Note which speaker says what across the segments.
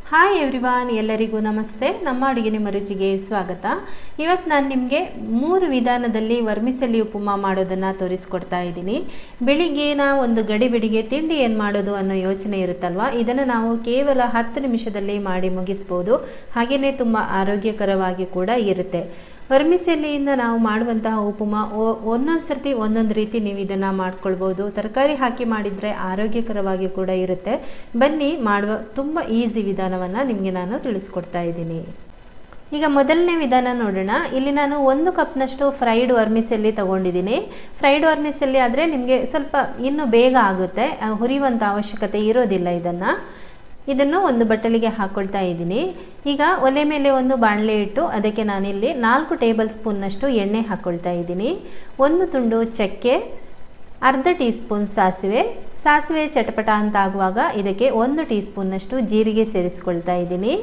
Speaker 1: Hi everyone, ಎಲ್ಲರಿಗೂ ನಮಸ್ತೆ. ನಮ್ಮ ಅಡುಗೆ ನಿಮ್ಮ ರುಚಿಗೆ ಸ್ವಾಗತ. ಇವತ್ತು ನಾನು ನಿಮಗೆ 3 ವಿಧಾನದಲ್ಲಿ ವರ್ಮಿಸೆಲ್ಲಿ ಉಪಮಾ ಮಾಡೋದನ್ನು ತೋರಿಸ್ಕೊಡ್ತಾ ಇದ್ದೀನಿ. ಬೆಳಿಗ್ಗೆನ ಒಂದು ಗಡಿಬಿಡಿಗೆ ತಿಂಡಿ ಏನು ಮಾಡೋದು ಅನ್ನೋ ಯೋಚನೆ ಇರುತ್ತಲ್ವ, ಇದನ್ನು ನಾವು ಕೇವಲ 10 ನಿಮಿಷದಲ್ಲಿ ಮಾಡಿ ಮುಗಿಸ್ಬೋದು. ಹಾಗೆಯೇ ತುಂಬ ಆರೋಗ್ಯಕರವಾಗಿ ಕೂಡ ಇರುತ್ತೆ. ವರ್ಮಿಸೆಲ್ಲಿಯಿಂದ ನಾವು ಮಾಡುವಂತಹ ಉಪಮಾ ಒಂದೊಂದು ಸರ್ತಿ ಒಂದೊಂದು ರೀತಿ ನೀವು ಇದನ್ನು ಮಾಡ್ಕೊಳ್ಬೋದು. ತರಕಾರಿ ಹಾಕಿ ಮಾಡಿದರೆ ಆರೋಗ್ಯಕರವಾಗಿ ಕೂಡ ಇರುತ್ತೆ. ಬನ್ನಿ ಮಾಡುವ ತುಂಬ ಈಸಿ ವಿಧಾನವನ್ನು ನಿಮಗೆ ನಾನು ತಿಳಿಸ್ಕೊಡ್ತಾ ಇದ್ದೀನಿ. ಈಗ ಮೊದಲನೇ ವಿಧಾನ ನೋಡೋಣ. ಇಲ್ಲಿ ನಾನು 1 ಕಪ್ನಷ್ಟು ಫ್ರೈಡ್ ವರ್ಮಿಸೆಲ್ಲಿ ತಗೊಂಡಿದ್ದೀನಿ. ಫ್ರೈಡ್ ವರ್ಮಿಸೆಲ್ಲಿ ಆದರೆ ನಿಮಗೆ ಸ್ವಲ್ಪ ಇನ್ನೂ ಬೇಗ ಆಗುತ್ತೆ, ಹುರಿಯುವಂಥ ಅವಶ್ಯಕತೆ ಇರೋದಿಲ್ಲ. ಇದನ್ನು ಒಂದು ಬಟ್ಟಲಿಗೆ ಹಾಕ್ಕೊಳ್ತಾ ಇದ್ದೀನಿ. ಈಗ ಒಲೆ ಮೇಲೆ ಒಂದು ಬಾಣಲೆ ಇಟ್ಟು ಅದಕ್ಕೆ ನಾನಿಲ್ಲಿ 4 ಟೇಬಲ್ ಸ್ಪೂನ್ನಷ್ಟು ಎಣ್ಣೆ ಹಾಕ್ಕೊಳ್ತಾ ಇದ್ದೀನಿ. 1 ತುಂಡು ಚಕ್ಕೆ, ಅರ್ಧ ಟೀ ಸ್ಪೂನ್ ಸಾಸಿವೆ ಚಟಪಟ ಅಂತ ಆಗುವಾಗ ಇದಕ್ಕೆ 1 ಟೀ ಸ್ಪೂನ್ನಷ್ಟು ಜೀರಿಗೆ ಸೇರಿಸ್ಕೊಳ್ತಾ ಇದ್ದೀನಿ.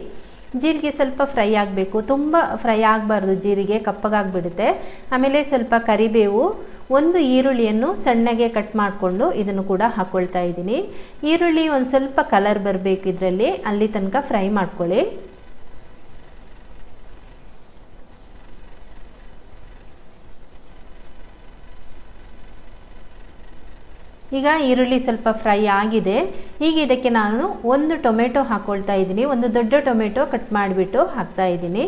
Speaker 1: ಜೀರಿಗೆ ಸ್ವಲ್ಪ ಫ್ರೈ ಆಗಬೇಕು, ತುಂಬ ಫ್ರೈ ಆಗಬಾರ್ದು, ಜೀರಿಗೆ ಕಪ್ಪಗಾಗಿಬಿಡುತ್ತೆ. ಆಮೇಲೆ ಸ್ವಲ್ಪ ಕರಿಬೇವು, 1 ಈರುಳ್ಳಿಯನ್ನು ಸಣ್ಣಗೆ ಕಟ್ ಮಾಡಿಕೊಂಡು ಇದನ್ನು ಕೂಡ ಹಾಕ್ಕೊಳ್ತಾ ಇದ್ದೀನಿ. ಈರುಳ್ಳಿ ಒಂದು ಸ್ವಲ್ಪ ಕಲರ್ ಬರಬೇಕು, ಇದರಲ್ಲಿ ಅಲ್ಲಿ ತನಕ ಫ್ರೈ ಮಾಡ್ಕೊಳ್ಳಿ. ಈಗ ಈರುಳ್ಳಿ ಸ್ವಲ್ಪ ಫ್ರೈ ಆಗಿದೆ. ಈಗ ಇದಕ್ಕೆ ನಾನು 1 ಟೊಮೆಟೊ ಹಾಕ್ಕೊಳ್ತಾ ಇದ್ದೀನಿ. ಒಂದು ದೊಡ್ಡ ಟೊಮೆಟೊ ಕಟ್ ಮಾಡಿಬಿಟ್ಟು ಹಾಕ್ತಾ ಇದ್ದೀನಿ.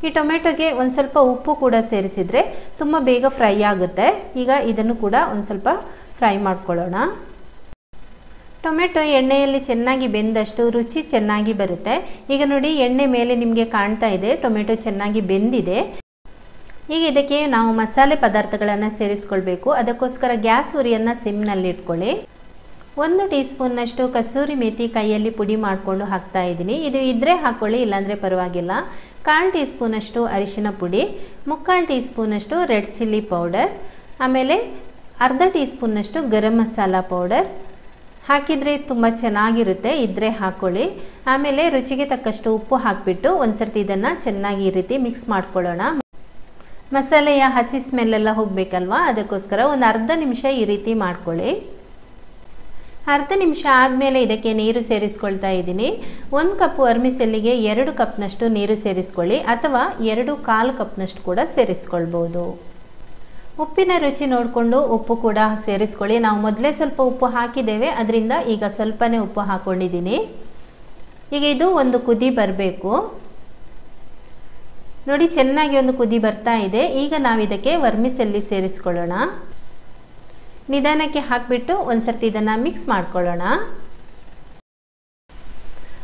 Speaker 1: ಈ ಟೊಮೆಟೊಗೆ ಒಂದು ಸ್ವಲ್ಪ ಉಪ್ಪು ಕೂಡ ಸೇರಿಸಿದರೆ ತುಂಬ ಬೇಗ ಫ್ರೈ ಆಗುತ್ತೆ. ಈಗ ಇದನ್ನು ಕೂಡ ಒಂದು ಸ್ವಲ್ಪ ಫ್ರೈ ಮಾಡ್ಕೊಳ್ಳೋಣ. ಟೊಮೆಟೊ ಎಣ್ಣೆಯಲ್ಲಿ ಚೆನ್ನಾಗಿ ಬೆಂದಷ್ಟು ರುಚಿ ಚೆನ್ನಾಗಿ ಬರುತ್ತೆ. ಈಗ ನೋಡಿ, ಎಣ್ಣೆ ಮೇಲೆ ನಿಮಗೆ ಕಾಣ್ತಾ ಇದೆ ಟೊಮೆಟೊ ಚೆನ್ನಾಗಿ ಬೆಂದಿದೆ. ಈಗ ಇದಕ್ಕೆ ನಾವು ಮಸಾಲೆ ಪದಾರ್ಥಗಳನ್ನು ಸೇರಿಸ್ಕೊಳ್ಬೇಕು. ಅದಕ್ಕೋಸ್ಕರ ಗ್ಯಾಸ್ ಉರಿಯನ್ನು ಸಿಮ್ನಲ್ಲಿ ಇಟ್ಕೊಳ್ಳಿ. 1 ಟೀ ಸ್ಪೂನ್ನಷ್ಟು ಕಸೂರಿ ಮೇಥಿ ಕೈಯಲ್ಲಿ ಪುಡಿ ಮಾಡಿಕೊಂಡು ಹಾಕ್ತಾ ಇದ್ದೀನಿ. ಇದು ಇದ್ದರೆ ಹಾಕ್ಕೊಳ್ಳಿ, ಇಲ್ಲಾಂದರೆ ಪರವಾಗಿಲ್ಲ. 1/4 ಟೀ ಸ್ಪೂನಷ್ಟು ಅರಿಶಿನ ಪುಡಿ, 3/4 ಟೀ ಸ್ಪೂನಷ್ಟು ರೆಡ್ ಚಿಲ್ಲಿ ಪೌಡರ್, ಆಮೇಲೆ ಅರ್ಧ ಟೀ ಸ್ಪೂನ್ನಷ್ಟು ಗರಂ ಮಸಾಲ ಪೌಡರ್ ಹಾಕಿದರೆ ತುಂಬ ಚೆನ್ನಾಗಿರುತ್ತೆ, ಇದ್ದರೆ ಹಾಕ್ಕೊಳ್ಳಿ. ಆಮೇಲೆ ರುಚಿಗೆ ತಕ್ಕಷ್ಟು ಉಪ್ಪು ಹಾಕಿಬಿಟ್ಟು ಒಂದು ಸರ್ತಿ ಇದನ್ನು ಚೆನ್ನಾಗಿ ಈ ರೀತಿ ಮಿಕ್ಸ್ ಮಾಡ್ಕೊಳ್ಳೋಣ. ಮಸಾಲೆಯ ಹಸಿ ಸ್ಮೆಲ್ಲೆಲ್ಲ ಹೋಗಬೇಕಲ್ವ, ಅದಕ್ಕೋಸ್ಕರ ಒಂದು ಅರ್ಧ ನಿಮಿಷ ಈ ರೀತಿ ಮಾಡ್ಕೊಳ್ಳಿ. ಅರ್ಧ ನಿಮಿಷ ಆದಮೇಲೆ ಇದಕ್ಕೆ ನೀರು ಸೇರಿಸ್ಕೊಳ್ತಾ ಇದ್ದೀನಿ. 1 ಕಪ್ ವರ್ಮಿಸೆಲ್ಲಿಗೆ 2 ಕಪ್ನಷ್ಟು ನೀರು ಸೇರಿಸ್ಕೊಳ್ಳಿ, ಅಥವಾ 2/4 ಕಪ್ನಷ್ಟು ಕೂಡ ಸೇರಿಸ್ಕೊಳ್ಬೋದು. ಉಪ್ಪಿನ ರುಚಿ ನೋಡಿಕೊಂಡು ಉಪ್ಪು ಕೂಡ ಸೇರಿಸ್ಕೊಳ್ಳಿ. ನಾವು ಮೊದಲೇ ಸ್ವಲ್ಪ ಉಪ್ಪು ಹಾಕಿದ್ದೇವೆ, ಅದರಿಂದ ಈಗ ಸ್ವಲ್ಪನೇ ಉಪ್ಪು ಹಾಕ್ಕೊಂಡಿದ್ದೀನಿ. ಈಗ ಇದು ಒಂದು ಕುದಿ ಬರಬೇಕು. ನೋಡಿ, ಚೆನ್ನಾಗಿ ಒಂದು ಕುದಿ ಬರ್ತಾ ಇದೆ. ಈಗ ನಾವು ಇದಕ್ಕೆ ವರ್ಮಿಸೆಲ್ಲಿ ಸೇರಿಸ್ಕೊಳ್ಳೋಣ. ನಿಧಾನಕ್ಕೆ ಹಾಕಿಬಿಟ್ಟು ಒಂದು ಸರ್ತಿ ಇದನ್ನು ಮಿಕ್ಸ್ ಮಾಡ್ಕೊಳ್ಳೋಣ.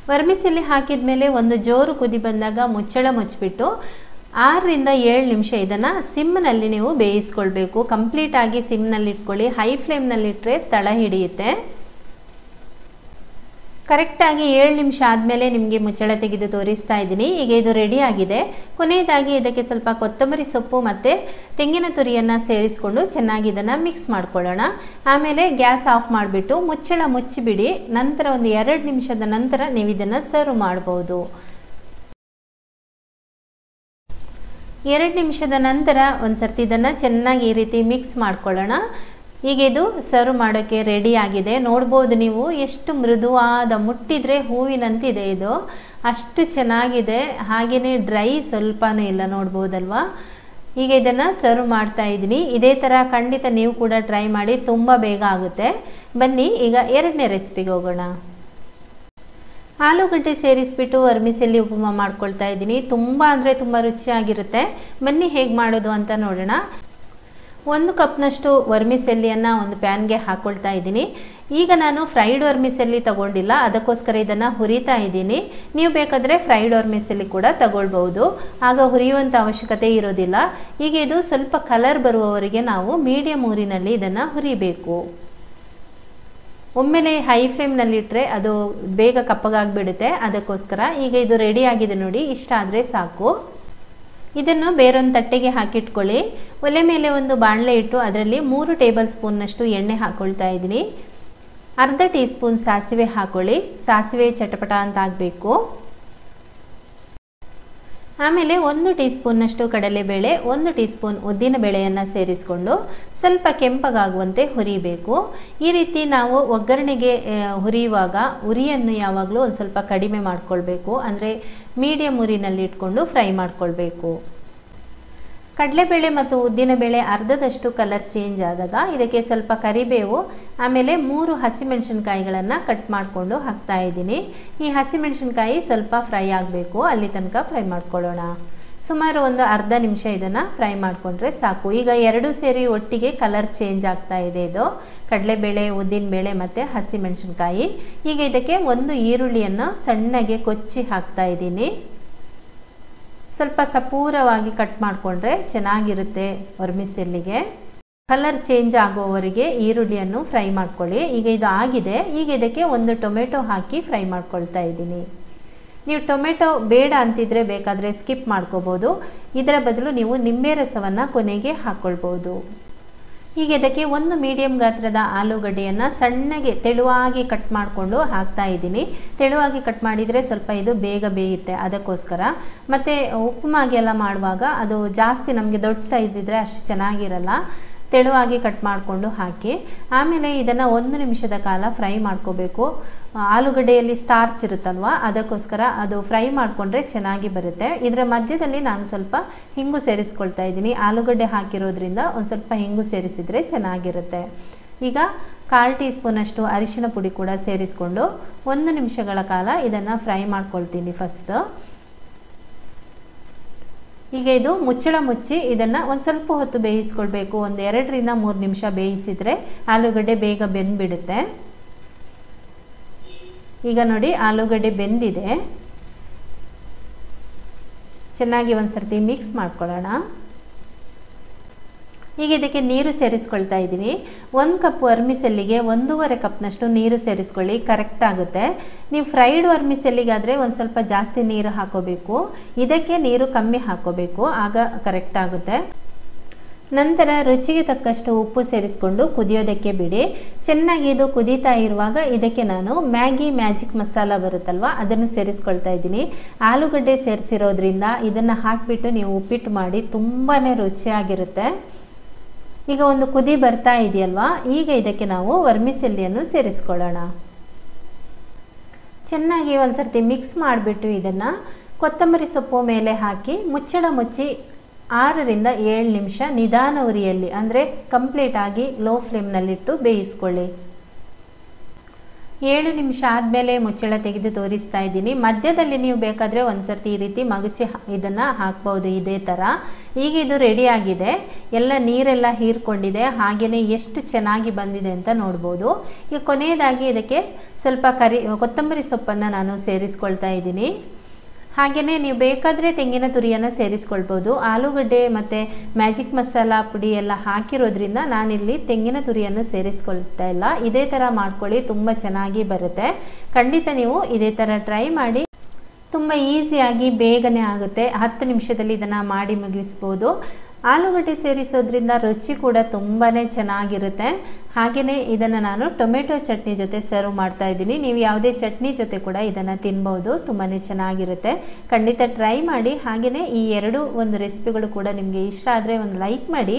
Speaker 1: ವರ್ಮಿಸೆಲ್ಲಿ ಹಾಕಿದ ಮೇಲೆ ಒಂದು ಜೋರು ಕುದಿ ಬಂದಾಗ ಮುಚ್ಚಳ ಮುಚ್ಚಿಬಿಟ್ಟು 6 ರಿಂದ 7 ನಿಮಿಷ ಇದನ್ನು ಸಿಮ್ನಲ್ಲಿ ನೀವು ಬೇಯಿಸ್ಕೊಳ್ಬೇಕು. ಕಂಪ್ಲೀಟಾಗಿ ಸಿಮ್ನಲ್ಲಿ ಇಟ್ಕೊಳ್ಳಿ. ಹೈ ಫ್ಲೇಮ್ನಲ್ಲಿಟ್ಟರೆ ತಳ ಹಿಡಿಯುತ್ತೆ. ಕರೆಕ್ಟಾಗಿ 7 ನಿಮಿಷ ಆದಮೇಲೆ ನಿಮಗೆ ಮುಚ್ಚಳ ತೆಗೆದು ತೋರಿಸ್ತಾ ಇದ್ದೀನಿ. ಈಗ ಇದು ರೆಡಿ ಆಗಿದೆ. ಕೊನೆಯದಾಗಿ ಇದಕ್ಕೆ ಸ್ವಲ್ಪ ಕೊತ್ತಂಬರಿ ಸೊಪ್ಪು ಮತ್ತು ತೆಂಗಿನ ತುರಿಯನ್ನು ಸೇರಿಸ್ಕೊಂಡು ಚೆನ್ನಾಗಿ ಇದನ್ನು ಮಿಕ್ಸ್ ಮಾಡ್ಕೊಳ್ಳೋಣ. ಆಮೇಲೆ ಗ್ಯಾಸ್ ಆಫ್ ಮಾಡಿಬಿಟ್ಟು ಮುಚ್ಚಳ ಮುಚ್ಚಿಬಿಡಿ. ನಂತರ ಒಂದು 2 ನಿಮಿಷದ ನಂತರ ನೀವು ಇದನ್ನು ಸರ್ವ್ ಮಾಡ್ಬೋದು. 2 ನಿಮಿಷದ ನಂತರ ಒಂದು ಸರ್ತಿ ಇದನ್ನು ಚೆನ್ನಾಗಿ ಈ ರೀತಿ ಮಿಕ್ಸ್ ಮಾಡ್ಕೊಳ್ಳೋಣ. ಈಗ ಇದು ಸರ್ವ್ ಮಾಡೋಕ್ಕೆ ರೆಡಿ ಆಗಿದೆ. ನೋಡ್ಬೋದು ನೀವು, ಎಷ್ಟು ಮೃದುವಾದ, ಮುಟ್ಟಿದರೆ ಹೂವಿನಂತಿದೆ. ಇದು ಅಷ್ಟು ಚೆನ್ನಾಗಿದೆ. ಹಾಗೆಯೇ ಡ್ರೈ ಸ್ವಲ್ಪನೂ ಇಲ್ಲ, ನೋಡ್ಬೋದಲ್ವಾ. ಈಗ ಇದನ್ನು ಸರ್ವ್ ಮಾಡ್ತಾ ಇದ್ದೀನಿ. ಇದೇ ಥರ ಖಂಡಿತ ನೀವು ಕೂಡ ಟ್ರೈ ಮಾಡಿ, ತುಂಬ ಬೇಗ ಆಗುತ್ತೆ. ಬನ್ನಿ ಈಗ 2ನೇ ರೆಸಿಪಿಗೆ ಹೋಗೋಣ. ಆಲೂಗಡ್ಡೆ ಸೇರಿಸ್ಬಿಟ್ಟು ವರ್ಮಿಸೆಲ್ಲಿ ಉಪಮಾ ಮಾಡ್ಕೊಳ್ತಾ ಇದ್ದೀನಿ. ತುಂಬ ಅಂದರೆ ತುಂಬ ರುಚಿಯಾಗಿರುತ್ತೆ. ಬನ್ನಿ ಹೇಗೆ ಮಾಡೋದು ಅಂತ ನೋಡೋಣ. 1 ಕಪ್ನಷ್ಟು ವರ್ಮಿಸೆಲ್ಲಿಯನ್ನು ಒಂದು ಪ್ಯಾನ್ಗೆ ಹಾಕ್ಕೊಳ್ತಾ ಇದ್ದೀನಿ. ಈಗ ನಾನು ಫ್ರೈಡ್ ವರ್ಮಿಸೆಲ್ಲಿ ತಗೊಂಡಿಲ್ಲ, ಅದಕ್ಕೋಸ್ಕರ ಇದನ್ನು ಹುರಿತಾ ಇದ್ದೀನಿ. ನೀವು ಬೇಕಾದರೆ ಫ್ರೈಡ್ ವರ್ಮಿಸೆಲ್ಲಿ ಕೂಡ ತಗೊಳ್ಬೋದು, ಆಗ ಹುರಿಯುವಂಥ ಅವಶ್ಯಕತೆ ಇರೋದಿಲ್ಲ. ಈಗ ಇದು ಸ್ವಲ್ಪ ಕಲರ್ ಬರುವವರೆಗೆ ನಾವು ಮೀಡಿಯಮ್ ಊರಿನಲ್ಲಿ ಇದನ್ನು ಹುರಿಬೇಕು. ಒಮ್ಮೆಲೆ ಹೈ ಫ್ಲೇಮ್ನಲ್ಲಿಟ್ಟರೆ ಅದು ಬೇಗ ಕಪ್ಪಗಾಗಿಬಿಡುತ್ತೆ, ಅದಕ್ಕೋಸ್ಕರ. ಈಗ ಇದು ರೆಡಿ ಆಗಿದೆ ನೋಡಿ, ಇಷ್ಟ ಆದರೆ ಸಾಕು. ಇದನ್ನು ಬೇರೊಂದು ತಟ್ಟೆಗೆ ಹಾಕಿಟ್ಕೊಳ್ಳಿ. ಒಲೆ ಮೇಲೆ ಒಂದು ಬಾಣಲೆ ಇಟ್ಟು ಅದರಲ್ಲಿ 3 ಟೇಬಲ್ ಸ್ಪೂನ್ನಷ್ಟು ಎಣ್ಣೆ ಹಾಕ್ಕೊಳ್ತಾ ಇದ್ದೀನಿ. ಅರ್ಧ ಟೀ ಸ್ಪೂನ್ ಸಾಸಿವೆ ಹಾಕ್ಕೊಳ್ಳಿ. ಸಾಸಿವೆ ಚಟಪಟ ಅಂತ ಆಗಬೇಕು. ಆಮೇಲೆ 1 ಟೀ ಸ್ಪೂನ್ನಷ್ಟು ಕಡಲೆಬೇಳೆ, 1 ಟೀ ಸ್ಪೂನ್ ಉದ್ದಿನಬೇಳೆಯನ್ನು ಸೇರಿಸಿಕೊಂಡು ಸ್ವಲ್ಪ ಕೆಂಪಗಾಗುವಂತೆ ಹುರಿಬೇಕು. ಈ ರೀತಿ ನಾವು ಒಗ್ಗರಣೆಗೆ ಹುರಿಯುವಾಗ ಉರಿಯನ್ನು ಯಾವಾಗಲೂ ಒಂದು ಸ್ವಲ್ಪ ಕಡಿಮೆ ಮಾಡಿಕೊಳ್ಬೇಕು, ಅಂದರೆ ಮೀಡಿಯಮ್ ಉರಿನಲ್ಲಿ ಇಟ್ಕೊಂಡು ಫ್ರೈ ಮಾಡಿಕೊಳ್ಬೇಕು. ಕಡಲೆಬೇಳೆ ಮತ್ತು ಉದ್ದಿನಬೇಳೆ ಅರ್ಧದಷ್ಟು ಕಲರ್ ಚೇಂಜ್ ಆದಾಗ ಇದಕ್ಕೆ ಸ್ವಲ್ಪ ಕರಿಬೇವು, ಆಮೇಲೆ 3 ಹಸಿಮೆಣಸಿನ್ಕಾಯಿಗಳನ್ನು ಕಟ್ ಮಾಡಿಕೊಂಡು ಹಾಕ್ತಾ ಇದ್ದೀನಿ. ಈ ಹಸಿಮೆಣಸಿನ್ಕಾಯಿ ಸ್ವಲ್ಪ ಫ್ರೈ ಆಗಬೇಕು, ಅಲ್ಲಿ ತನಕ ಫ್ರೈ ಮಾಡ್ಕೊಳ್ಳೋಣ. ಸುಮಾರು ಒಂದು ಅರ್ಧ ನಿಮಿಷ ಇದನ್ನು ಫ್ರೈ ಮಾಡಿಕೊಂಡ್ರೆ ಸಾಕು. ಈಗ ಎರಡೂ ಸೇರಿ ಒಟ್ಟಿಗೆ ಕಲರ್ ಚೇಂಜ್ ಆಗ್ತಾ ಇದೆ. ಇದು ಕಡಲೆಬೇಳೆ, ಉದ್ದಿನಬೇಳೆ ಮತ್ತು ಹಸಿಮೆಣಸಿನ್ಕಾಯಿ. ಈಗ ಇದಕ್ಕೆ ಒಂದು ಈರುಳ್ಳಿಯನ್ನು ಸಣ್ಣಗೆ ಕೊಚ್ಚಿ ಹಾಕ್ತಾ ಇದ್ದೀನಿ. ಸ್ವಲ್ಪ ಸಪೂರವಾಗಿ ಕಟ್ ಮಾಡಿಕೊಂಡ್ರೆ ಚೆನ್ನಾಗಿರುತ್ತೆ ವರ್ಮಿಸೆಲ್ಲಿಗೆ. ಕಲರ್ ಚೇಂಜ್ ಆಗುವವರೆಗೆ ಈರುಳ್ಳಿಯನ್ನು ಫ್ರೈ ಮಾಡ್ಕೊಳ್ಳಿ. ಈಗ ಇದು ಆಗಿದೆ. ಈಗ ಇದಕ್ಕೆ ಒಂದು ಟೊಮೆಟೊ ಹಾಕಿ ಫ್ರೈ ಮಾಡ್ಕೊಳ್ತಾ ಇದ್ದೀನಿ. ನೀವು ಟೊಮೆಟೊ ಬೇಡ ಅಂತಿದ್ರೆ ಬೇಕಾದರೆ ಸ್ಕಿಪ್ ಮಾಡ್ಕೋಬೋದು. ಇದರ ಬದಲು ನೀವು ನಿಂಬೆ ರಸವನ್ನು ಕೊನೆಗೆ ಹಾಕ್ಕೊಳ್ಬೋದು. ಈಗ ಇದಕ್ಕೆ ಒಂದು ಮೀಡಿಯಮ್ ಗಾತ್ರದ ಆಲೂಗಡ್ಡೆಯನ್ನು ಸಣ್ಣಗೆ ತೆಳುವಾಗಿ ಕಟ್ ಮಾಡಿಕೊಂಡು ಹಾಕ್ತಾ ಇದ್ದೀನಿ. ತೆಳುವಾಗಿ ಕಟ್ ಮಾಡಿದರೆ ಸ್ವಲ್ಪ ಇದು ಬೇಗ ಬೇಯುತ್ತೆ, ಅದಕ್ಕೋಸ್ಕರ. ಮತ್ತು ಉಪ್ಪುಮಾಗೆಲ್ಲ ಮಾಡುವಾಗ ಅದು ಜಾಸ್ತಿ ನಮಗೆ ದೊಡ್ಡ ಸೈಜ್ ಇದ್ದರೆ ಅಷ್ಟು ಚೆನ್ನಾಗಿರಲ್ಲ. ತೆಳುವಾಗಿ ಕಟ್ ಮಾಡಿಕೊಂಡು ಹಾಕಿ ಆಮೇಲೆ ಇದನ್ನು 1 ನಿಮಿಷದ ಕಾಲ ಫ್ರೈ ಮಾಡ್ಕೋಬೇಕು. ಆಲೂಗಡ್ಡೆಯಲ್ಲಿ ಸ್ಟಾರ್ಚ್ ಇರುತ್ತಲ್ವ, ಅದಕ್ಕೋಸ್ಕರ ಅದು ಫ್ರೈ ಮಾಡಿಕೊಂಡ್ರೆ ಚೆನ್ನಾಗಿ ಬರುತ್ತೆ. ಇದರ ಮಧ್ಯದಲ್ಲಿ ನಾನು ಸ್ವಲ್ಪ ಹಿಂಗು ಸೇರಿಸ್ಕೊಳ್ತಾ ಇದ್ದೀನಿ. ಆಲೂಗಡ್ಡೆ ಹಾಕಿರೋದ್ರಿಂದ ಒಂದು ಸ್ವಲ್ಪ ಹಿಂಗು ಸೇರಿಸಿದರೆ ಚೆನ್ನಾಗಿರುತ್ತೆ. ಈಗ 1/4 ಟೀ ಸ್ಪೂನಷ್ಟು ಅರಿಶಿನ ಪುಡಿ ಕೂಡ ಸೇರಿಸ್ಕೊಂಡು 1 ನಿಮಿಷಗಳ ಕಾಲ ಇದನ್ನು ಫ್ರೈ ಮಾಡ್ಕೊಳ್ತೀನಿ ಫಸ್ಟು. ಈಗ ಇದು ಮುಚ್ಚಳ ಮುಚ್ಚಿ ಇದನ್ನು ಒಂದು ಸ್ವಲ್ಪ ಹೊತ್ತು ಬೇಯಿಸ್ಕೊಳ್ಬೇಕು. ಒಂದು 2 ರಿಂದ 3 ನಿಮಿಷ ಬೇಯಿಸಿದರೆ ಆಲೂಗಡ್ಡೆ ಬೇಗ ಬೆಂದ್ಬಿಡುತ್ತೆ. ಈಗ ನೋಡಿ ಆಲೂಗಡ್ಡೆ ಬೆಂದಿದೆ. ಚೆನ್ನಾಗಿ ಒಂದು ಸರ್ತಿ ಮಿಕ್ಸ್ ಮಾಡ್ಕೊಳ್ಳೋಣ. ಈಗ ಇದಕ್ಕೆ ನೀರು ಸೇರಿಸ್ಕೊಳ್ತಾ ಇದ್ದೀನಿ. 1 ಕಪ್ ವರ್ಮಿಸೆಲ್ಲಿಗೆ 1.5 ಕಪ್ನಷ್ಟು ನೀರು ಸೇರಿಸ್ಕೊಳ್ಳಿ, ಕರೆಕ್ಟ್ ಆಗುತ್ತೆ. ನೀವು ಫ್ರೈಡ್ ವರ್ಮಿಸೆಲ್ಲಿಗಾದರೆ ಒಂದು ಸ್ವಲ್ಪ ಜಾಸ್ತಿ ನೀರು ಹಾಕೋಬೇಕು, ಇದಕ್ಕೆ ನೀರು ಕಮ್ಮಿ ಹಾಕೋಬೇಕು, ಆಗ ಕರೆಕ್ಟ್ ಆಗುತ್ತೆ. ನಂತರ ರುಚಿಗೆ ತಕ್ಕಷ್ಟು ಉಪ್ಪು ಸೇರಿಸ್ಕೊಂಡು ಕುದಿಯೋದಕ್ಕೆ ಬಿಡಿ. ಚೆನ್ನಾಗಿ ಇದು ಕುದೀತಾ ಇರುವಾಗ ಇದಕ್ಕೆ ನಾನು ಮ್ಯಾಜಿಕ್ ಮಸಾಲ ಬರುತ್ತಲ್ವ, ಅದನ್ನು ಸೇರಿಸ್ಕೊಳ್ತಾ ಇದ್ದೀನಿ. ಆಲೂಗಡ್ಡೆ ಸೇರಿಸಿರೋದ್ರಿಂದ ಇದನ್ನು ಹಾಕಿಬಿಟ್ಟು ನೀವು ಉಪ್ಪಿಟ್ಟು ಮಾಡಿ ತುಂಬಾ ರುಚಿಯಾಗಿರುತ್ತೆ. ಈಗ ಒಂದು ಕುದಿ ಬರ್ತಾ ಇದೆಯಲ್ವಾ, ಈಗ ಇದಕ್ಕೆ ನಾವು ವರ್ಮಿಸೆಲ್ಲಿಯನ್ನು ಸೇರಿಸ್ಕೊಳ್ಳೋಣ. ಚೆನ್ನಾಗಿ ಒಂದು ಸರ್ತಿ ಮಿಕ್ಸ್ ಮಾಡಿಬಿಟ್ಟು ಇದನ್ನು ಕೊತ್ತಂಬರಿ ಸೊಪ್ಪು ಮೇಲೆ ಹಾಕಿ ಮುಚ್ಚಳ ಮುಚ್ಚಿ 6 ರಿಂದ 7 ನಿಮಿಷ ನಿಧಾನ ಉರಿಯಲ್ಲಿ, ಅಂದರೆ ಕಂಪ್ಲೀಟಾಗಿ ಲೋ ಫ್ಲೇಮ್ನಲ್ಲಿಟ್ಟು ಬೇಯಿಸ್ಕೊಳ್ಳಿ. 7 ನಿಮಿಷ ಆದಮೇಲೆ ಮುಚ್ಚಳ ತೆಗೆದು ತೋರಿಸ್ತಾ ಇದ್ದೀನಿ. ಮಧ್ಯದಲ್ಲಿ ನೀವು ಬೇಕಾದರೆ ಒಂದು ಸರ್ತಿ ಈ ರೀತಿ ಮಗುಚಿ ಇದನ್ನು ಹಾಕ್ಬೋದು, ಇದೇ ಥರ. ಈಗ ಇದು ರೆಡಿಯಾಗಿದೆ, ಎಲ್ಲ ನೀರೆಲ್ಲ ಹೀರ್ಕೊಂಡಿದೆ, ಹಾಗೆಯೇ ಎಷ್ಟು ಚೆನ್ನಾಗಿ ಬಂದಿದೆ ಅಂತ ನೋಡ್ಬೋದು. ಈಗ ಕೊನೆಯದಾಗಿ ಇದಕ್ಕೆ ಸ್ವಲ್ಪ ಕೊತ್ತಂಬರಿ ಸೊಪ್ಪನ್ನು ನಾನು ಸೇರಿಸ್ಕೊಳ್ತಾ ಇದ್ದೀನಿ. ಹಾಗೆಯೇ ನೀವು ಬೇಕಾದರೆ ತೆಂಗಿನ ತುರಿಯನ್ನು ಸೇರಿಸ್ಕೊಳ್ಬೋದು. ಆಲೂಗಡ್ಡೆ ಮತ್ತು ಮ್ಯಾಜಿಕ್ ಮಸಾಲ ಪುಡಿ ಎಲ್ಲ ಹಾಕಿರೋದ್ರಿಂದ ನಾನಿಲ್ಲಿ ತೆಂಗಿನ ತುರಿಯನ್ನು ಸೇರಿಸ್ಕೊಳ್ತಾ ಇಲ್ಲ. ಇದೇ ಥರ ಮಾಡ್ಕೊಳ್ಳಿ, ತುಂಬ ಚೆನ್ನಾಗಿ ಬರುತ್ತೆ. ಖಂಡಿತ ನೀವು ಇದೇ ಥರ ಟ್ರೈ ಮಾಡಿ. ತುಂಬ ಈಸಿಯಾಗಿ ಬೇಗನೆ ಆಗುತ್ತೆ. 10 ನಿಮಿಷದಲ್ಲಿ ಇದನ್ನು ಮಾಡಿ ಮುಗಿಸ್ಬೋದು. ಆಲೂಗಡ್ಡೆ ಸೇರಿಸೋದ್ರಿಂದ ರುಚಿ ಕೂಡ ತುಂಬಾ ಚೆನ್ನಾಗಿರುತ್ತೆ. ಹಾಗೆಯೇ ಇದನ್ನು ನಾನು ಟೊಮೆಟೊ ಚಟ್ನಿ ಜೊತೆ ಸರ್ವ್ ಮಾಡ್ತಾ ಇದ್ದೀನಿ. ನೀವು ಯಾವುದೇ ಚಟ್ನಿ ಜೊತೆ ಕೂಡ ಇದನ್ನು ತಿನ್ಬೋದು, ತುಂಬಾ ಚೆನ್ನಾಗಿರುತ್ತೆ. ಖಂಡಿತ ಟ್ರೈ ಮಾಡಿ. ಹಾಗೆಯೇ ಈ ಒಂದು ರೆಸಿಪಿಗಳು ಕೂಡ ನಿಮಗೆ ಇಷ್ಟ ಆದರೆ ಒಂದು ಲೈಕ್ ಮಾಡಿ.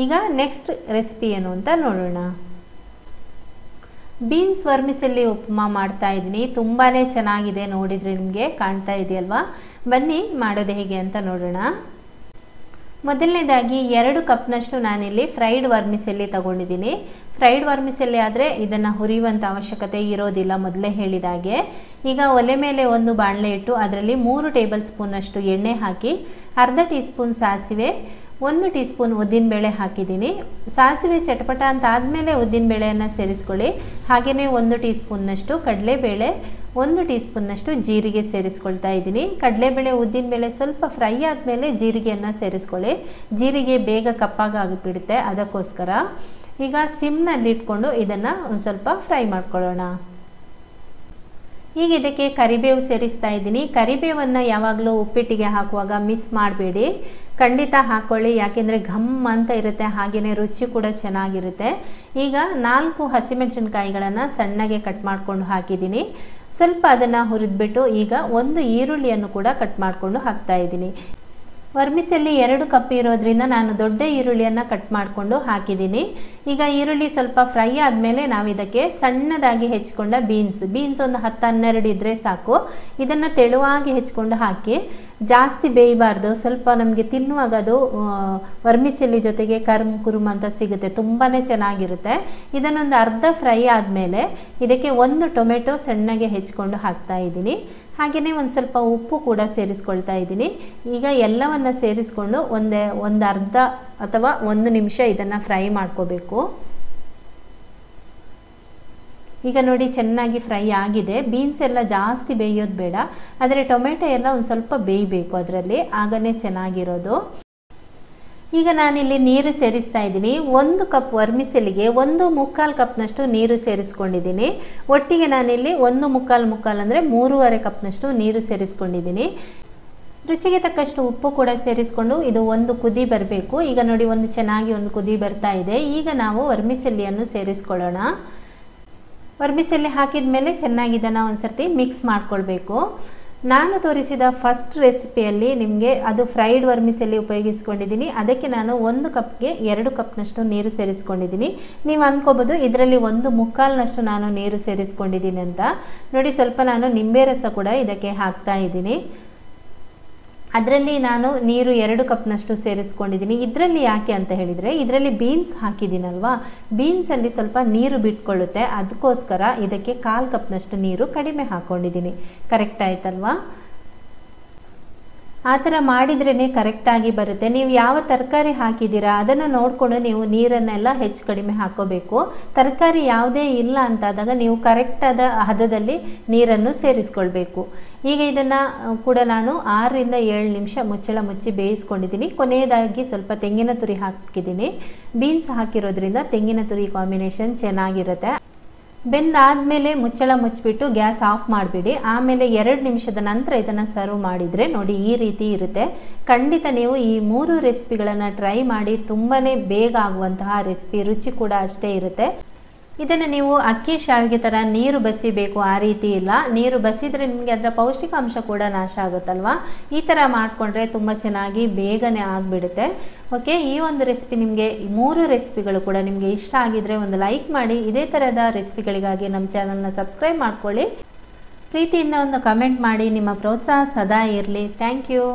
Speaker 1: ಈಗ ನೆಕ್ಸ್ಟ್ ರೆಸಿಪಿ ಏನು ಅಂತ ನೋಡೋಣ. ಬೀನ್ಸ್ ವರ್ಮಿಸೆಲ್ಲಿ ಉಪ್ಮಾ ಮಾಡ್ತಾ ಇದ್ದೀನಿ. ತುಂಬಾ ಚೆನ್ನಾಗಿದೆ, ನೋಡಿದರೆ ನಿಮಗೆ ಕಾಣ್ತಾ ಇದೆಯಲ್ವಾ. ಬನ್ನಿ ಮಾಡೋದು ಹೇಗೆ ಅಂತ ನೋಡೋಣ. ಮೊದಲನೇದಾಗಿ 2 ಕಪ್ನಷ್ಟು ನಾನಿಲ್ಲಿ ಫ್ರೈಡ್ ವರ್ಮಿಸೆಲ್ಲಿ ತಗೊಂಡಿದ್ದೀನಿ. ಫ್ರೈಡ್ ವರ್ಮಿಸೆಲ್ಲಿ ಆದರೆ ಇದನ್ನು ಹುರಿಯುವಂಥ ಅವಶ್ಯಕತೆ ಇರೋದಿಲ್ಲ, ಮೊದಲೇ ಹೇಳಿದಾಗೆ. ಈಗ ಒಲೆ ಮೇಲೆ ಒಂದು ಬಾಣಲೆ ಇಟ್ಟು ಅದರಲ್ಲಿ 3 ಟೇಬಲ್ ಸ್ಪೂನಷ್ಟು ಎಣ್ಣೆ ಹಾಕಿ, ಅರ್ಧ ಟೀ ಸ್ಪೂನ್ ಸಾಸಿವೆ, 1 ಟೀ ಸ್ಪೂನ್ ಉದ್ದಿನಬೇಳೆ ಹಾಕಿದ್ದೀನಿ. ಸಾಸಿವೆ ಚಟಪಟ ಅಂತ ಆದಮೇಲೆ ಉದ್ದಿನಬೇಳೆಯನ್ನು ಸೇರಿಸ್ಕೊಳ್ಳಿ. ಹಾಗೆಯೇ 1 ಟೀ ಸ್ಪೂನ್ನಷ್ಟು ಕಡಲೆಬೇಳೆ, 1 ಟೀ ಸ್ಪೂನ್ನಷ್ಟು ಜೀರಿಗೆ ಸೇರಿಸ್ಕೊಳ್ತಾ ಇದ್ದೀನಿ. ಕಡಲೆಬೇಳೆ ಉದ್ದಿನಬೇಳೆ ಸ್ವಲ್ಪ ಫ್ರೈ ಆದಮೇಲೆ ಜೀರಿಗೆಯನ್ನು ಸೇರಿಸ್ಕೊಳ್ಳಿ. ಜೀರಿಗೆ ಬೇಗ ಕಪ್ಪಾಗಿಬಿಡುತ್ತೆ, ಅದಕ್ಕೋಸ್ಕರ. ಈಗ ಸಿಮ್ನಲ್ಲಿ ಇಟ್ಕೊಂಡು ಇದನ್ನು ಒಂದು ಸ್ವಲ್ಪ ಫ್ರೈ ಮಾಡ್ಕೊಳ್ಳೋಣ. ಈಗ ಇದಕ್ಕೆ ಕರಿಬೇವು ಸೇರಿಸ್ತಾ ಇದ್ದೀನಿ. ಕರಿಬೇವನ್ನು ಯಾವಾಗಲೂ ಉಪ್ಪಿಟ್ಟಿಗೆ ಹಾಕುವಾಗ ಮಿಸ್ ಮಾಡಬೇಡಿ, ಖಂಡಿತ ಹಾಕ್ಕೊಳ್ಳಿ. ಯಾಕೆಂದರೆ ಘಮ್ ಅಂತ ಇರುತ್ತೆ, ಹಾಗೆಯೇ ರುಚಿ ಕೂಡ ಚೆನ್ನಾಗಿರುತ್ತೆ. ಈಗ 4 ಹಸಿಮೆಣಸಿನ್ಕಾಯಿಗಳನ್ನು ಸಣ್ಣಗೆ ಕಟ್ ಮಾಡ್ಕೊಂಡು ಹಾಕಿದ್ದೀನಿ. ಸ್ವಲ್ಪ ಅದನ್ನು ಹುರಿದ್ಬಿಟ್ಟು ಈಗ ಒಂದು ಈರುಳ್ಳಿಯನ್ನು ಕೂಡ ಕಟ್ ಮಾಡಿಕೊಂಡು ಹಾಕ್ತಾ ಇದ್ದೀನಿ. ವರ್ಮಿಸೆಲ್ಲಿ 2 ಕಪ್ ಇರೋದ್ರಿಂದ ನಾನು ದೊಡ್ಡ ಈರುಳ್ಳಿಯನ್ನು ಕಟ್ ಮಾಡಿಕೊಂಡು ಹಾಕಿದ್ದೀನಿ. ಈಗ ಈರುಳ್ಳಿ ಸ್ವಲ್ಪ ಫ್ರೈ ಆದಮೇಲೆ ನಾವು ಇದಕ್ಕೆ ಸಣ್ಣದಾಗಿ ಹೆಚ್ಚಿಕೊಂಡ ಬೀನ್ಸ್ ಒಂದು 10-12 ಇದ್ದರೆ ಸಾಕು. ಇದನ್ನು ತೆಳುವಾಗಿ ಹೆಚ್ಚಿಕೊಂಡು ಹಾಕಿ, ಜಾಸ್ತಿ ಬೇಯಬಾರ್ದು. ಸ್ವಲ್ಪ ನಮಗೆ ತಿನ್ನುವಾಗ ಅದು ವರ್ಮಿಸೆಲ್ಲಿ ಜೊತೆಗೆ ಕುರುಮ್ ಅಂತ ಸಿಗುತ್ತೆ, ತುಂಬಾ ಚೆನ್ನಾಗಿರುತ್ತೆ. ಇದನ್ನೊಂದು ಅರ್ಧ ಫ್ರೈ ಆದಮೇಲೆ ಇದಕ್ಕೆ 1 ಟೊಮೆಟೊ ಸಣ್ಣಗೆ ಹೆಚ್ಚಿಕೊಂಡು ಹಾಕ್ತಾ ಇದ್ದೀನಿ. ಹಾಗೆಯೇ ಒಂದು ಸ್ವಲ್ಪ ಉಪ್ಪು ಕೂಡ ಸೇರಿಸ್ಕೊಳ್ತಾ ಇದ್ದೀನಿ. ಈಗ ಎಲ್ಲವನ್ನು ಸೇರಿಸ್ಕೊಂಡು ಒಂದು ಅರ್ಧ ಅಥವಾ 1 ನಿಮಿಷ ಇದನ್ನು ಫ್ರೈ ಮಾಡ್ಕೋಬೇಕು. ಈಗ ನೋಡಿ ಚೆನ್ನಾಗಿ ಫ್ರೈ ಆಗಿದೆ. ಬೀನ್ಸ್ ಎಲ್ಲ ಜಾಸ್ತಿ ಬೇಯೋದು ಬೇಡ, ಆದರೆ ಟೊಮೆಟೊ ಎಲ್ಲ ಒಂದು ಸ್ವಲ್ಪ ಬೇಯಬೇಕು ಅದರಲ್ಲಿ, ಆಗನೇ ಚೆನ್ನಾಗಿರೋದು. ಈಗ ನಾನಿಲ್ಲಿ ನೀರು ಸೇರಿಸ್ತಾ ಇದ್ದೀನಿ. 1 ಕಪ್ ವರ್ಮಿಸೆಲ್ಲಿಗೆ 1/4 ಕಪ್ನಷ್ಟು ನೀರು ಸೇರಿಸ್ಕೊಂಡಿದ್ದೀನಿ. ಒಟ್ಟಿಗೆ ನಾನಿಲ್ಲಿ 1/4 ಅಂದರೆ 3.5 ಕಪ್ನಷ್ಟು ನೀರು ಸೇರಿಸ್ಕೊಂಡಿದ್ದೀನಿ. ರುಚಿಗೆ ತಕ್ಕಷ್ಟು ಉಪ್ಪು ಕೂಡ ಸೇರಿಸ್ಕೊಂಡು ಇದು ಒಂದು ಕುದಿ ಬರಬೇಕು. ಈಗ ನೋಡಿ ಚೆನ್ನಾಗಿ ಒಂದು ಕುದಿ ಬರ್ತಾ ಇದೆ. ಈಗ ನಾವು ವರ್ಮಿಸೆಲ್ಲಿಯನ್ನು ಸೇರಿಸ್ಕೊಳ್ಳೋಣ. ವರ್ಮಿಸೆಲ್ಲಿ ಹಾಕಿದ ಮೇಲೆ ಚೆನ್ನಾಗಿ ಇದನ್ನು ಒಂದು ಸರ್ತಿ ಮಿಕ್ಸ್ ಮಾಡ್ಕೊಳ್ಬೇಕು. ನಾನು ತೋರಿಸಿದ ಫಸ್ಟ್ ರೆಸಿಪಿಯಲ್ಲಿ ನಿಮಗೆ ಅದು ಫ್ರೈಡ್ ವರ್ಮಿಸೆಲ್ಲಿ ಉಪಯೋಗಿಸ್ಕೊಂಡಿದ್ದೀನಿ. ಅದಕ್ಕೆ ನಾನು 1 ಕಪ್ಗೆ 2 ಕಪ್ನಷ್ಟು ನೀರು ಸೇರಿಸ್ಕೊಂಡಿದ್ದೀನಿ. ನೀವು ಅಂದ್ಕೋಬೋದು ಇದರಲ್ಲಿ 1/4ನಷ್ಟು ನಾನು ನೀರು ಸೇರಿಸ್ಕೊಂಡಿದ್ದೀನಿ ಅಂತ. ನೋಡಿ ಸ್ವಲ್ಪ ನಾನು ನಿಂಬೆ ರಸ ಕೂಡ ಇದಕ್ಕೆ ಹಾಕ್ತಾ ಇದ್ದೀನಿ. ಅದರಲ್ಲಿ ನಾನು ನೀರು 2 ಕಪ್ನಷ್ಟು ಸೇರಿಸ್ಕೊಂಡಿದ್ದೀನಿ. ಇದರಲ್ಲಿ ಯಾಕೆ ಅಂತ ಹೇಳಿದರೆ, ಇದರಲ್ಲಿ ಬೀನ್ಸ್ ಹಾಕಿದ್ದೀನಲ್ವಾ, ಬೀನ್ಸಲ್ಲಿ ಸ್ವಲ್ಪ ನೀರು ಬಿಟ್ಕೊಳ್ಳುತ್ತೆ. ಅದಕ್ಕೋಸ್ಕರ ಇದಕ್ಕೆ 1/4 ಕಪ್ನಷ್ಟು ನೀರು ಕಡಿಮೆ ಹಾಕ್ಕೊಂಡಿದ್ದೀನಿ. ಕರೆಕ್ಟ್ ಆಯ್ತಲ್ವಾ? ಆ ಥರ ಮಾಡಿದ್ರೇ ಕರೆಕ್ಟಾಗಿ ಬರುತ್ತೆ. ನೀವು ಯಾವ ತರಕಾರಿ ಹಾಕಿದ್ದೀರಾ ಅದನ್ನು ನೋಡಿಕೊಂಡು ನೀವು ನೀರನ್ನೆಲ್ಲ ಹೆಚ್ಚು ಕಡಿಮೆ ಹಾಕೋಬೇಕು. ತರಕಾರಿ ಯಾವುದೇ ಇಲ್ಲ ಅಂತಾದಾಗ ನೀವು ಕರೆಕ್ಟಾದ ಹದದಲ್ಲಿ ನೀರನ್ನು ಸೇರಿಸ್ಕೊಳ್ಬೇಕು. ಈಗ ಇದನ್ನು ಕೂಡ ನಾನು 6-7 ನಿಮಿಷ ಮುಚ್ಚಳ ಮುಚ್ಚಿ ಬೇಯಿಸ್ಕೊಂಡಿದ್ದೀನಿ. ಕೊನೆಯದಾಗಿ ಸ್ವಲ್ಪ ತೆಂಗಿನ ತುರಿ ಹಾಕಿದ್ದೀನಿ. ಬೀನ್ಸ್ ಹಾಕಿರೋದ್ರಿಂದ ತೆಂಗಿನ ತುರಿ ಕಾಂಬಿನೇಷನ್ ಚೆನ್ನಾಗಿರುತ್ತೆ. ಬೆಂದಾದಮೇಲೆ ಮುಚ್ಚಳ ಮುಚ್ಚಿಬಿಟ್ಟು ಗ್ಯಾಸ್ ಆಫ್ ಮಾಡಿಬಿಡಿ. ಆಮೇಲೆ 2 ನಿಮಿಷದ ನಂತರ ಇದನ್ನು ಸರ್ವ್ ಮಾಡಿದರೆ ನೋಡಿ ಈ ರೀತಿ ಇರುತ್ತೆ. ಖಂಡಿತ ನೀವು ಈ 3 ರೆಸಿಪಿಗಳನ್ನು ಟ್ರೈ ಮಾಡಿ. ತುಂಬಾ ಬೇಗ ಆಗುವಂತಹ ರೆಸಿಪಿ, ರುಚಿ ಕೂಡ ಅಷ್ಟೇ ಇರುತ್ತೆ. ಇದನ್ನು ನೀವು ಅಕ್ಕಿ ಶಾವಿಗೆ ಥರ ನೀರು ಬಸಿಬೇಕು ಆ ರೀತಿ ಇಲ್ಲ. ನೀರು ಬಸಿದರೆ ನಿಮಗೆ ಅದರ ಪೌಷ್ಟಿಕಾಂಶ ಕೂಡ ನಾಶ ಆಗುತ್ತಲ್ವ. ಈ ಥರ ಮಾಡಿಕೊಂಡ್ರೆ ತುಂಬ ಚೆನ್ನಾಗಿ ಬೇಗನೆ ಆಗಿಬಿಡುತ್ತೆ. ಓಕೆ, ಈ ಒಂದು ರೆಸಿಪಿ ನಿಮಗೆ 3 ರೆಸಿಪಿಗಳು ಕೂಡ ನಿಮಗೆ ಇಷ್ಟ ಆಗಿದರೆ ಒಂದು ಲೈಕ್ ಮಾಡಿ. ಇದೇ ಥರದ ರೆಸಿಪಿಗಳಿಗಾಗಿ ನಮ್ಮ ಚಾನಲ್ನ ಸಬ್ಸ್ಕ್ರೈಬ್ ಮಾಡ್ಕೊಳ್ಳಿ. ಪ್ರೀತಿಯಿಂದ ಒಂದು ಕಮೆಂಟ್ ಮಾಡಿ. ನಿಮ್ಮ ಪ್ರೋತ್ಸಾಹ ಸದಾ ಇರಲಿ. Thank you.